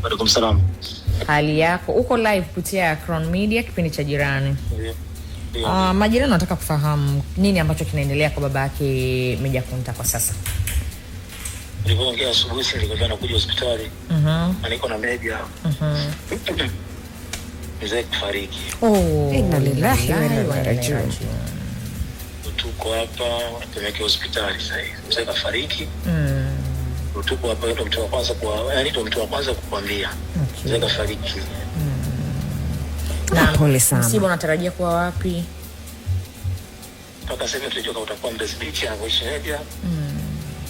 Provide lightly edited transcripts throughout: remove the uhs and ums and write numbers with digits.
Walaikum salam. Hali yako? Uko live kupitia Crown Media, kipindi cha Jirani. Majirani nataka kufahamu nini ambacho kinaendelea kwa babake Meja Kunta kwa sasa. Nilipoongea asubuhi nilikwenda nakuja hospitali. Na niko na Meja. Mzee kufariki. Inna lillahi wa inna ilaihi rajiun. Tuko hapa tunapeleka hospitali sasa hivi. Mzee kafariki. Tuko hapa ndio mtu wa kwanza kukwambia. Mzee kafariki. Na pole sana. Msiba unatarajia kuwa wapi? Mpaka sasa tunajua utakuwa Mbezi Beach au Sheria.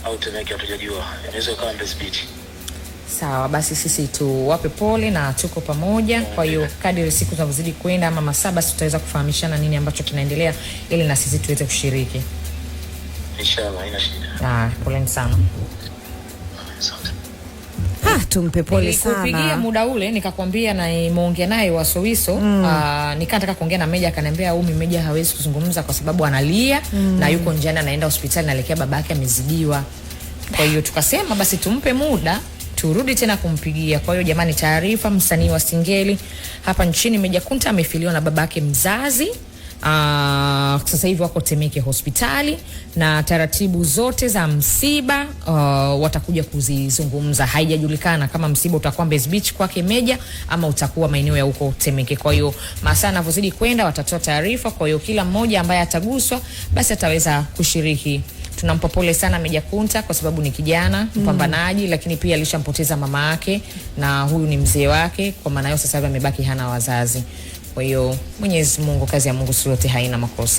Au Temeke hatujajua. Inaweza kuwa Mbezi Beach. Sawa, basi sisi tuwape pole na tuko pamoja. Kwa hiyo kadri siku zinazozidi kwenda ama masaa, basi tutaweza kufahamishana nini ambacho kinaendelea ili na sisi tuweze kushiriki. Inshallah, haina shida. Pole sana. Tumpe pole sana. Nilikupigia muda ule nikakwambia na nimeongea naye Wasowiso, nikataka kuongea na Meja, akaniambia Meja hawezi kuzungumza kwa sababu analia na yuko njiani anaenda hospitali naelekea babake amezidiwa. Kwa hiyo tukasema basi tumpe muda turudi tena kumpigia. Kwa hiyo jamani, taarifa, msanii wa Singeli hapa nchini Meja Kunta amefiliwa na babake mzazi. Sasa hivi wako Temeke hospitali na taratibu zote za msiba watakuja kuzizungumza. Haijajulikana kama msiba utakuwa Mbezi Beach kwake Meja ama utakuwa maeneo ya huko Temeke. Kwa hiyo masaa yanavyozidi kwenda watatoa taarifa. Kwa hiyo kila mmoja ambaye ataguswa basi ataweza kushiriki. Tunampa pole sana Meja Kunta kwa sababu ni kijana mpambanaji, lakini pia alishampoteza mama yake na huyu ni mzee wake. Kwa maana hiyo sasa hivi amebaki hana wazazi. Kwa hiyo Mwenyezi Mungu, kazi ya Mungu yote haina makosa.